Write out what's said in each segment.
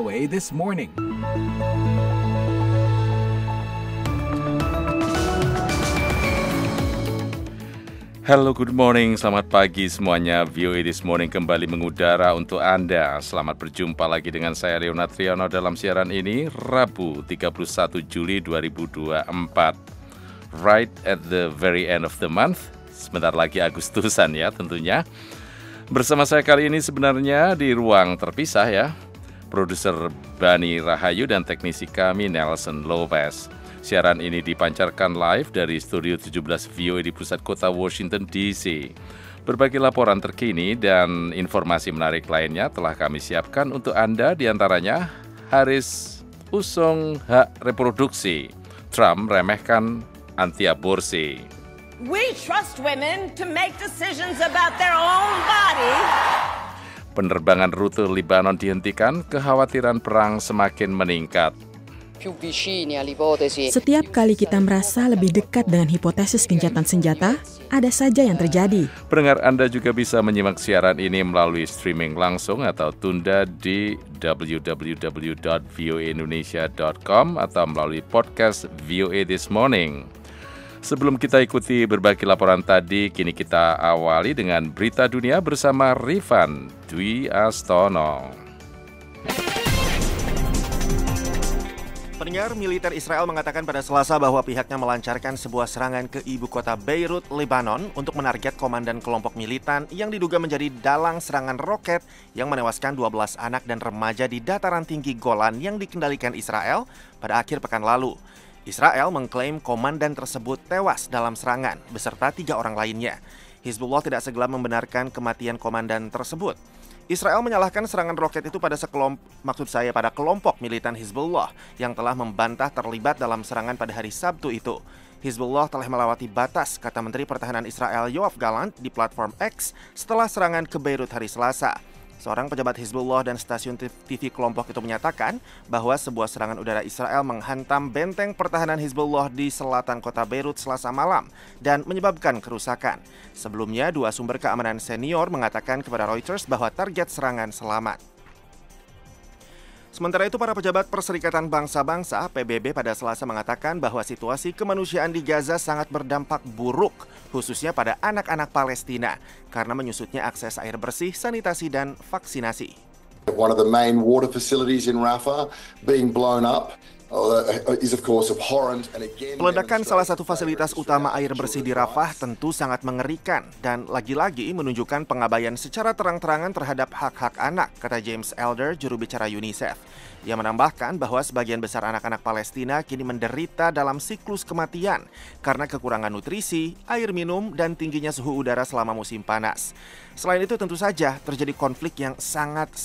VOA This Morning. Hello, good morning, selamat pagi semuanya. VOA This Morning kembali mengudara untuk Anda. Selamat berjumpa lagi dengan saya Leonard Triano dalam siaran ini, Rabu 31 Juli 2024. Right at the very end of the month, sebentar lagi Agustusan ya tentunya. Bersama saya kali ini sebenarnya di ruang terpisah ya, produser Bani Rahayu dan teknisi kami Nelson Lopez. Siaran ini dipancarkan live dari Studio 17 VOA di pusat kota Washington DC. Berbagai laporan terkini dan informasi menarik lainnya telah kami siapkan untuk Anda, diantaranya Harris usung hak reproduksi, Trump remehkan anti-aborsi. We trust women to make decisions about their own body. Penerbangan rute Libanon dihentikan, kekhawatiran perang semakin meningkat. Setiap kali kita merasa lebih dekat dengan hipotesis gencatan senjata, ada saja yang terjadi. Pendengar Anda juga bisa menyimak siaran ini melalui streaming langsung atau tunda di www.voaindonesia.com atau melalui podcast VOA This Morning. Sebelum kita ikuti berbagai laporan tadi, kini kita awali dengan berita dunia bersama Rifan Dwi Astono. Pendengar, militer Israel mengatakan pada Selasa bahwa pihaknya melancarkan sebuah serangan ke ibu kota Beirut, Lebanon untuk menarget komandan kelompok militan yang diduga menjadi dalang serangan roket yang menewaskan 12 anak dan remaja di dataran tinggi Golan yang dikendalikan Israel pada akhir pekan lalu. Israel mengklaim komandan tersebut tewas dalam serangan beserta 3 orang lainnya. Hizbullah tidak segelap membenarkan kematian komandan tersebut. Israel menyalahkan serangan roket itu pada kelompok militan Hizbullah yang telah membantah terlibat dalam serangan pada hari Sabtu itu. Hizbullah telah melewati batas, kata Menteri Pertahanan Israel Yoav Gallant di platform X setelah serangan ke Beirut hari Selasa. Seorang pejabat Hizbullah dan stasiun TV kelompok itu menyatakan bahwa sebuah serangan udara Israel menghantam benteng pertahanan Hizbullah di selatan kota Beirut Selasa malam dan menyebabkan kerusakan. Sebelumnya, 2 sumber keamanan senior mengatakan kepada Reuters bahwa target serangan selamat. Sementara itu, para pejabat Perserikatan Bangsa-Bangsa (PBB) pada Selasa mengatakan bahwa situasi kemanusiaan di Gaza sangat berdampak buruk, khususnya pada anak-anak Palestina, karena menyusutnya akses air bersih, sanitasi, dan vaksinasi. One of the main water facilities in Rafah being blown up. Peledakan salah satu fasilitas utama air bersih di Rafah tentu sangat mengerikan dan lagi-lagi menunjukkan pengabaian secara terang-terangan terhadap hak-hak anak, kata James Elder, juru bicara UNICEF. Ia menambahkan bahwa sebagian besar anak-anak Palestina kini menderita dalam siklus kematian karena kekurangan nutrisi, air minum, dan tingginya suhu udara selama musim panas. Selain itu tentu saja terjadi konflik yang sangat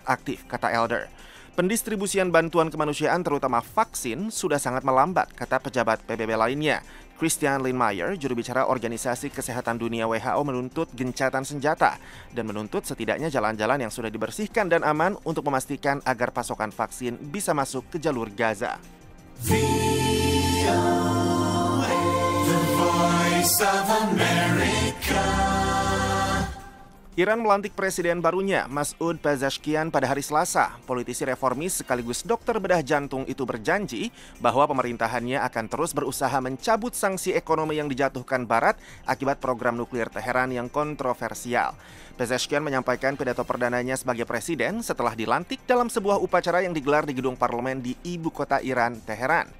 aktif, kata Elder. Pendistribusian bantuan kemanusiaan terutama vaksin sudah sangat melambat, kata pejabat PBB lainnya. Christian Lindmeier, juru bicara Organisasi Kesehatan Dunia WHO, menuntut gencatan senjata dan menuntut setidaknya jalan-jalan yang sudah dibersihkan dan aman untuk memastikan agar pasokan vaksin bisa masuk ke jalur Gaza. The Voice of America. Iran melantik presiden barunya, Masoud Pezeshkian, pada hari Selasa. Politisi reformis sekaligus dokter bedah jantung itu berjanji bahwa pemerintahannya akan terus berusaha mencabut sanksi ekonomi yang dijatuhkan Barat akibat program nuklir Teheran yang kontroversial. Pezeshkian menyampaikan pidato perdananya sebagai presiden setelah dilantik dalam sebuah upacara yang digelar di gedung parlemen di ibu kota Iran, Teheran.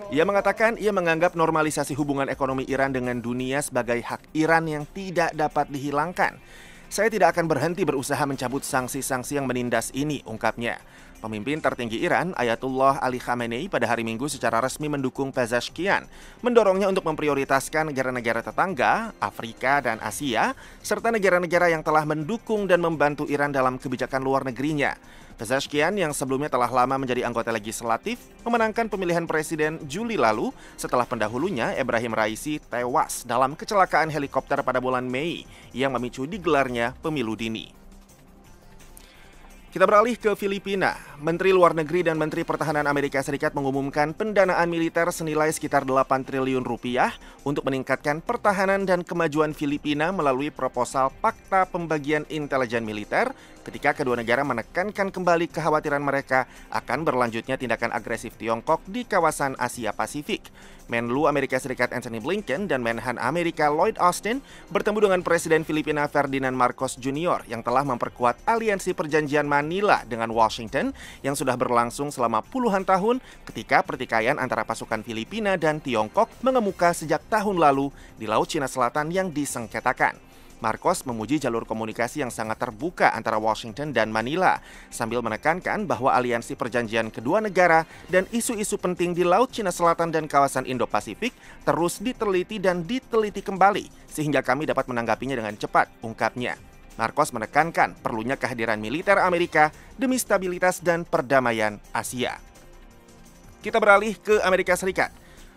Ia mengatakan ia menganggap normalisasi hubungan ekonomi Iran dengan dunia sebagai hak Iran yang tidak dapat dihilangkan. Saya tidak akan berhenti berusaha mencabut sanksi-sanksi yang menindas ini, ungkapnya. Pemimpin tertinggi Iran, Ayatullah Ali Khamenei, pada hari Minggu secara resmi mendukung Pezeshkian, mendorongnya untuk memprioritaskan negara-negara tetangga, Afrika dan Asia, serta negara-negara yang telah mendukung dan membantu Iran dalam kebijakan luar negerinya. Pezeshkian yang sebelumnya telah lama menjadi anggota legislatif, memenangkan pemilihan presiden Juli lalu setelah pendahulunya Ebrahim Raisi tewas dalam kecelakaan helikopter pada bulan Mei yang memicu digelarnya pemilu dini. Kita beralih ke Filipina. Menteri Luar Negeri dan Menteri Pertahanan Amerika Serikat mengumumkan pendanaan militer senilai sekitar 8 triliun rupiah untuk meningkatkan pertahanan dan kemajuan Filipina melalui proposal Pakta Pembagian Intelijen Militer ketika kedua negara menekankan kembali kekhawatiran mereka akan berlanjutnya tindakan agresif Tiongkok di kawasan Asia Pasifik. Menlu Amerika Serikat Antony Blinken dan Menhan Amerika Lloyd Austin bertemu dengan Presiden Filipina Ferdinand Marcos Jr. yang telah memperkuat aliansi perjanjian Manila dengan Washington yang sudah berlangsung selama puluhan tahun ketika pertikaian antara pasukan Filipina dan Tiongkok mengemuka sejak tahun lalu di Laut Cina Selatan yang disengketakan. Marcos memuji jalur komunikasi yang sangat terbuka antara Washington dan Manila, sambil menekankan bahwa aliansi perjanjian kedua negara dan isu-isu penting di Laut Cina Selatan dan kawasan Indo-Pasifik terus diteliti dan diteliti kembali, sehingga kami dapat menanggapinya dengan cepat, ungkapnya. Marcos menekankan perlunya kehadiran militer Amerika demi stabilitas dan perdamaian Asia. Kita beralih ke Amerika Serikat.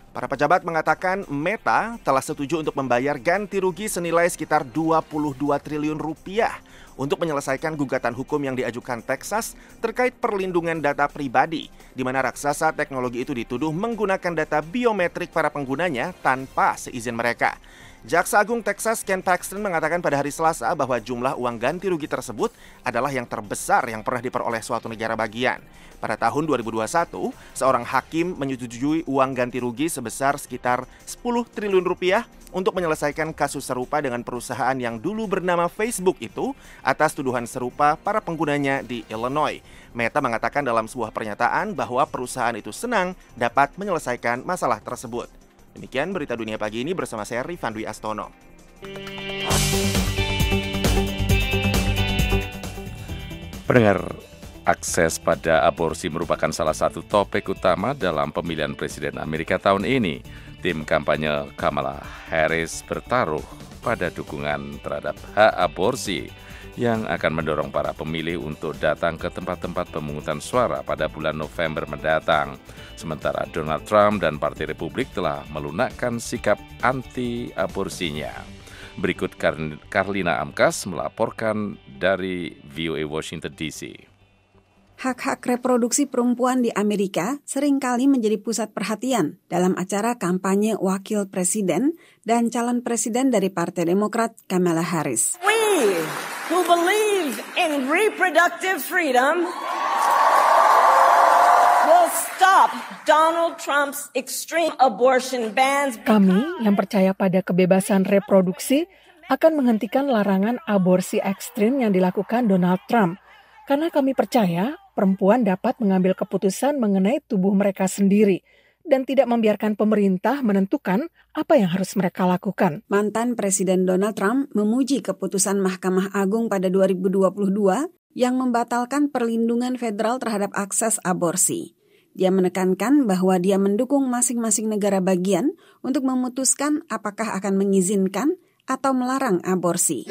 Para pejabat mengatakan Meta telah setuju untuk membayar ganti rugi senilai sekitar 22 triliun rupiah untuk menyelesaikan gugatan hukum yang diajukan Texas terkait perlindungan data pribadi, di mana raksasa teknologi itu dituduh menggunakan data biometrik para penggunanya tanpa seizin mereka. Jaksa Agung Texas Ken Paxton mengatakan pada hari Selasa bahwa jumlah uang ganti rugi tersebut adalah yang terbesar yang pernah diperoleh suatu negara bagian. Pada tahun 2021, seorang hakim menyetujui uang ganti rugi sebesar sekitar 10 triliun rupiah untuk menyelesaikan kasus serupa dengan perusahaan yang dulu bernama Facebook itu atas tuduhan serupa para penggunanya di Illinois. Meta mengatakan dalam sebuah pernyataan bahwa perusahaan itu senang dapat menyelesaikan masalah tersebut. Demikian berita dunia pagi ini bersama saya Rifan Dwi Astono. Pendengar, akses pada aborsi merupakan salah satu topik utama dalam pemilihan presiden Amerika tahun ini. Tim kampanye Kamala Harris bertaruh pada dukungan terhadap hak aborsi yang akan mendorong para pemilih untuk datang ke tempat-tempat pemungutan suara pada bulan November mendatang. Sementara Donald Trump dan Partai Republik telah melunakkan sikap anti-aborsinya. Berikut Karlina Amkas melaporkan dari VOA Washington DC. Hak-hak reproduksi perempuan di Amerika seringkali menjadi pusat perhatian dalam acara kampanye wakil presiden dan calon presiden dari Partai Demokrat Kamala Harris. We who believe in reproductive freedom will stop Donald Trump's extreme abortion bans. Kami yang percaya pada kebebasan reproduksi akan menghentikan larangan aborsi ekstrim yang dilakukan Donald Trump. Karena kami percaya perempuan dapat mengambil keputusan mengenai tubuh mereka sendiri dan tidak membiarkan pemerintah menentukan apa yang harus mereka lakukan. Mantan Presiden Donald Trump memuji keputusan Mahkamah Agung pada 2022 yang membatalkan perlindungan federal terhadap akses aborsi. Dia menekankan bahwa dia mendukung masing-masing negara bagian untuk memutuskan apakah akan mengizinkan atau melarang aborsi.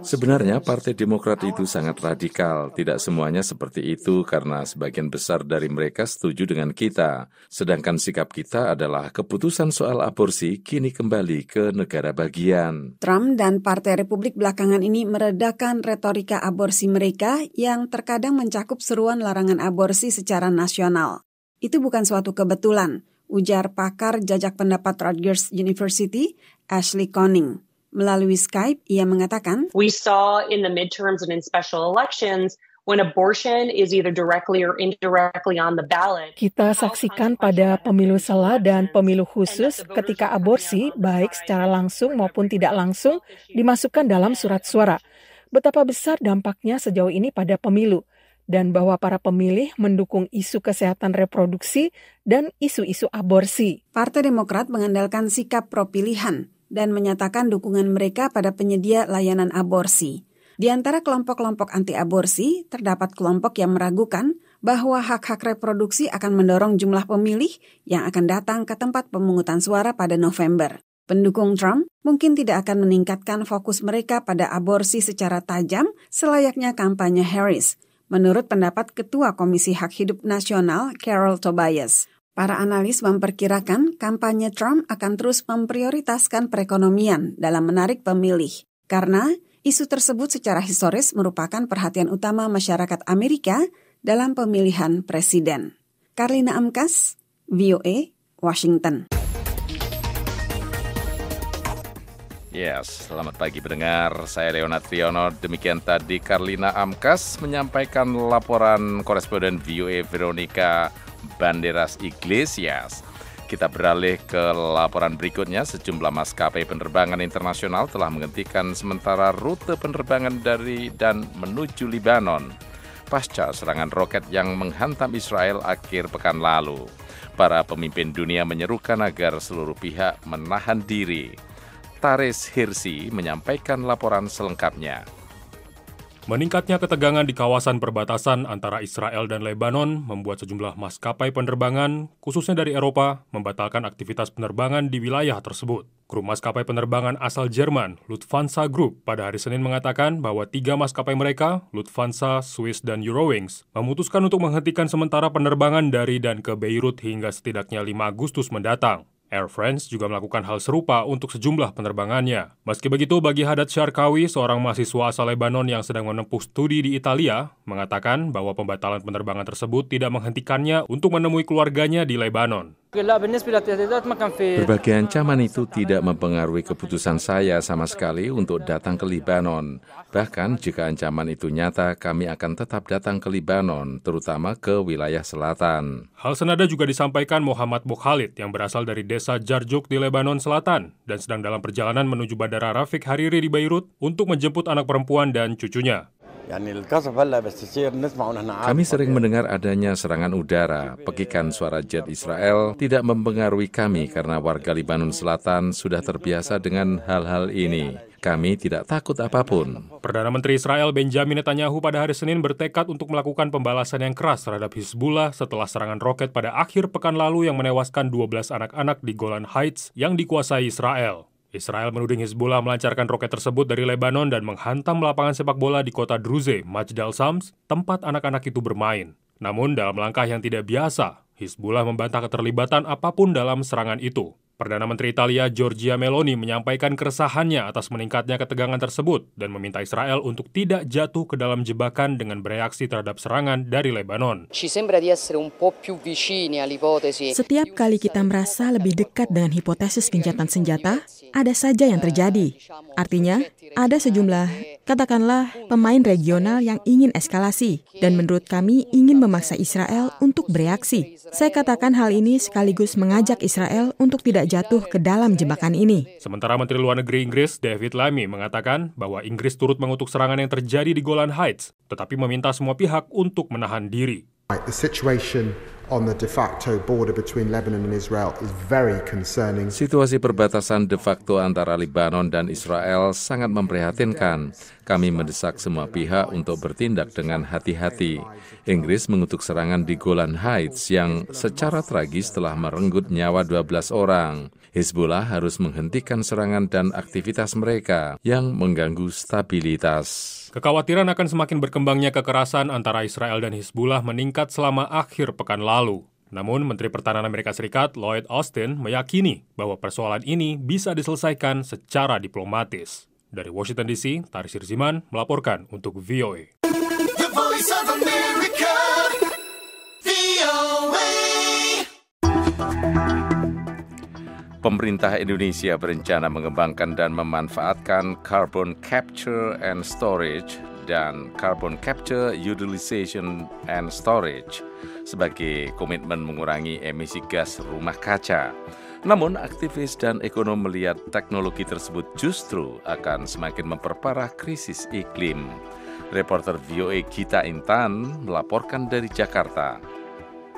Sebenarnya Partai Demokrat itu sangat radikal. Tidak semuanya seperti itu karena sebagian besar dari mereka setuju dengan kita. Sedangkan sikap kita adalah keputusan soal aborsi kini kembali ke negara bagian. Trump dan Partai Republik belakangan ini meredakan retorika aborsi mereka yang terkadang mencakup seruan larangan aborsi secara nasional. Itu bukan suatu kebetulan, ujar pakar jajak pendapat Rutgers University, Ashley Conning. Melalui Skype, ia mengatakan, We saw in the midterms and in special elections when abortion is either directly or indirectly on the ballot. Kita saksikan pada pemilu sela dan pemilu khusus ketika aborsi, baik secara langsung maupun tidak langsung, dimasukkan dalam surat suara. Betapa besar dampaknya sejauh ini pada pemilu. Dan bahwa para pemilih mendukung isu kesehatan reproduksi dan isu-isu aborsi. Partai Demokrat mengandalkan sikap pro-pilihan dan menyatakan dukungan mereka pada penyedia layanan aborsi. Di antara kelompok-kelompok anti-aborsi, terdapat kelompok yang meragukan bahwa hak-hak reproduksi akan mendorong jumlah pemilih yang akan datang ke tempat pemungutan suara pada November. Pendukung Trump mungkin tidak akan meningkatkan fokus mereka pada aborsi secara tajam selayaknya kampanye Harris, menurut pendapat Ketua Komisi Hak Hidup Nasional, Carol Tobias. Para analis memperkirakan kampanye Trump akan terus memprioritaskan perekonomian dalam menarik pemilih. karena isu tersebut secara historis merupakan perhatian utama masyarakat Amerika dalam pemilihan presiden. Karlina Amkas, VOA, Washington. Yes, selamat pagi pendengar. Saya Leonard Triono. Demikian tadi Karlina Amkas menyampaikan laporan koresponden VOA Veronica Banderas Iglesias. Kita beralih ke laporan berikutnya. Sejumlah maskapai penerbangan internasional telah menghentikan sementara rute penerbangan dari dan menuju Libanon pasca serangan roket yang menghantam Israel akhir pekan lalu. Para pemimpin dunia menyerukan agar seluruh pihak menahan diri. Taris Hirsi menyampaikan laporan selengkapnya. Meningkatnya ketegangan di kawasan perbatasan antara Israel dan Lebanon membuat sejumlah maskapai penerbangan, khususnya dari Eropa, membatalkan aktivitas penerbangan di wilayah tersebut. Grup maskapai penerbangan asal Jerman, Lufthansa Group, pada hari Senin mengatakan bahwa 3 maskapai mereka, Lufthansa, Swiss, dan Eurowings, memutuskan untuk menghentikan sementara penerbangan dari dan ke Beirut hingga setidaknya 5 Agustus mendatang. Air France juga melakukan hal serupa untuk sejumlah penerbangannya. Meski begitu, bagi Haddad Sharkawi, seorang mahasiswa asal Lebanon yang sedang menempuh studi di Italia, mengatakan bahwa pembatalan penerbangan tersebut tidak menghentikannya untuk menemui keluarganya di Lebanon. Berbagai ancaman itu tidak mempengaruhi keputusan saya sama sekali untuk datang ke Libanon. Bahkan jika ancaman itu nyata, kami akan tetap datang ke Libanon, terutama ke wilayah selatan. Hal senada juga disampaikan Muhammad Bokhalid yang berasal dari desa Jarjuk di Lebanon Selatan dan sedang dalam perjalanan menuju Bandara Rafik Hariri di Beirut untuk menjemput anak perempuan dan cucunya. Kami sering mendengar adanya serangan udara. Pekikan suara jet Israel tidak mempengaruhi kami karena warga Libanon Selatan sudah terbiasa dengan hal-hal ini. Kami tidak takut apapun. Perdana Menteri Israel Benjamin Netanyahu pada hari Senin bertekad untuk melakukan pembalasan yang keras terhadap Hizbullah setelah serangan roket pada akhir pekan lalu yang menewaskan 12 anak-anak di Golan Heights yang dikuasai Israel. Israel menuding Hizbullah melancarkan roket tersebut dari Lebanon dan menghantam lapangan sepak bola di kota Druze, Majd al-Shams, tempat anak-anak itu bermain. Namun dalam langkah yang tidak biasa, Hizbullah membantah keterlibatan apapun dalam serangan itu. Perdana Menteri Italia Giorgia Meloni menyampaikan keresahannya atas meningkatnya ketegangan tersebut dan meminta Israel untuk tidak jatuh ke dalam jebakan dengan bereaksi terhadap serangan dari Lebanon. Setiap kali kita merasa lebih dekat dengan hipotesis gencatan senjata, ada saja yang terjadi. Artinya, ada sejumlah, katakanlah, pemain regional yang ingin eskalasi dan menurut kami ingin memaksa Israel untuk bereaksi. Saya katakan hal ini sekaligus mengajak Israel untuk tidak jatuh ke dalam jebakan ini. Sementara Menteri Luar Negeri Inggris David Lammy mengatakan bahwa Inggris turut mengutuk serangan yang terjadi di Golan Heights, tetapi meminta semua pihak untuk menahan diri. The situation on the de facto border between Lebanon and Israel is very concerning. Situasi perbatasan de facto antara Libanon dan Israel sangat memprihatinkan. Kami mendesak semua pihak untuk bertindak dengan hati-hati. Inggris mengutuk serangan di Golan Heights yang secara tragis telah merenggut nyawa 12 orang. Hizbullah harus menghentikan serangan dan aktivitas mereka yang mengganggu stabilitas. Kekhawatiran akan semakin berkembangnya kekerasan antara Israel dan Hizbullah meningkat selama akhir pekan lalu. Namun, Menteri Pertahanan Amerika Serikat Lloyd Austin meyakini bahwa persoalan ini bisa diselesaikan secara diplomatis. Dari Washington DC, Taris Hirsiman melaporkan untuk VOA. The Voice of America, VOA. Pemerintah Indonesia berencana mengembangkan dan memanfaatkan carbon capture and storage dan carbon capture utilization and storage sebagai komitmen mengurangi emisi gas rumah kaca. Namun, aktivis dan ekonom melihat teknologi tersebut justru akan semakin memperparah krisis iklim. Reporter VOA Gita Intan melaporkan dari Jakarta.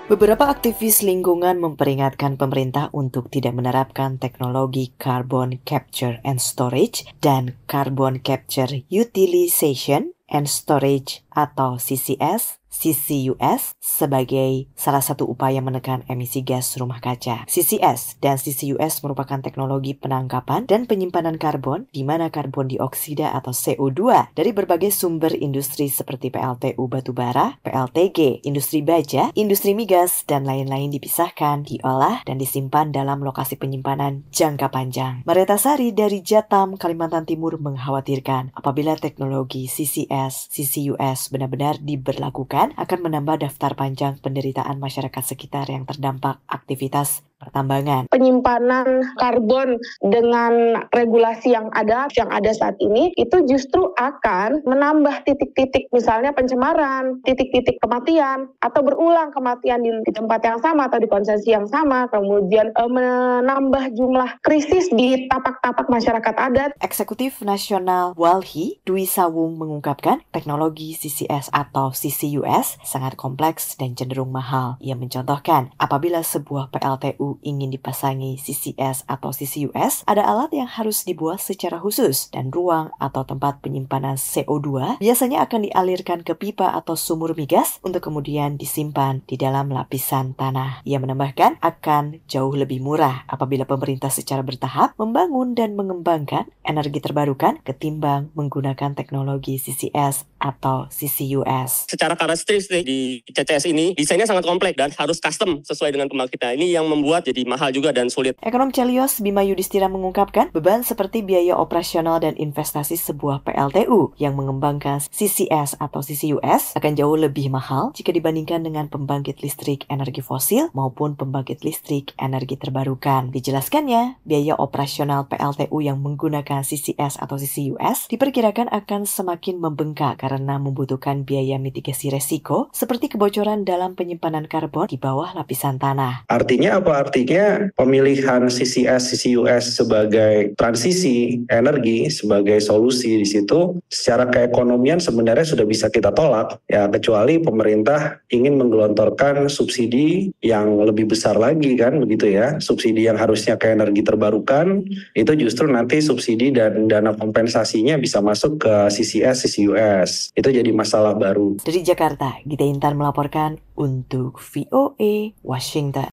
Beberapa aktivis lingkungan memperingatkan pemerintah untuk tidak menerapkan teknologi carbon capture and storage dan carbon capture utilization and storage atau CCS CCUS sebagai salah satu upaya menekan emisi gas rumah kaca. CCS dan CCUS merupakan teknologi penangkapan dan penyimpanan karbon di mana karbon dioksida atau CO2 dari berbagai sumber industri seperti PLTU batubara, PLTG, industri baja, industri migas, dan lain-lain dipisahkan, diolah, dan disimpan dalam lokasi penyimpanan jangka panjang. Marieta Sari dari Jatam, Kalimantan Timur mengkhawatirkan apabila teknologi CCS, CCUS benar-benar diberlakukan akan menambah daftar panjang penderitaan masyarakat sekitar yang terdampak aktivitas pertambangan. Penyimpanan karbon dengan regulasi yang ada saat ini itu justru akan menambah titik-titik misalnya pencemaran, titik-titik kematian atau berulang kematian di tempat yang sama atau di konsesi yang sama, kemudian menambah jumlah krisis di tapak-tapak masyarakat adat. Eksekutif Nasional Walhi Dwi Sawung mengungkapkan teknologi CCS atau CCUS sangat kompleks dan cenderung mahal. Ia mencontohkan apabila sebuah PLTU ingin dipasangi CCS atau CCUS, ada alat yang harus dibuat secara khusus dan ruang atau tempat penyimpanan CO2 biasanya akan dialirkan ke pipa atau sumur migas untuk kemudian disimpan di dalam lapisan tanah. Ia menambahkan akan jauh lebih murah apabila pemerintah secara bertahap membangun dan mengembangkan energi terbarukan ketimbang menggunakan teknologi CCS atau CCUS. Secara karakteristik di CCS ini desainnya sangat kompleks dan harus custom sesuai dengan pembangkitnya. Ini yang membuat jadi mahal juga dan sulit. Ekonom Celios Bima Yudhistira mengungkapkan beban seperti biaya operasional dan investasi sebuah PLTU yang mengembangkan CCS atau CCUS akan jauh lebih mahal jika dibandingkan dengan pembangkit listrik energi fosil maupun pembangkit listrik energi terbarukan. Dijelaskannya, biaya operasional PLTU yang menggunakan CCS atau CCUS diperkirakan akan semakin membengkak karena membutuhkan biaya mitigasi resiko seperti kebocoran dalam penyimpanan karbon di bawah lapisan tanah. Artinya apa? Artinya pemilihan CCS, CCUS sebagai transisi energi, sebagai solusi di situ, secara keekonomian sebenarnya sudah bisa kita tolak, ya kecuali pemerintah ingin menggelontorkan subsidi yang lebih besar lagi kan, begitu ya. Subsidi yang harusnya ke energi terbarukan, itu justru nanti subsidi dan dana kompensasinya bisa masuk ke CCS, CCUS. Itu jadi masalah baru. Dari Jakarta, Gita Intan melaporkan untuk VOA Washington.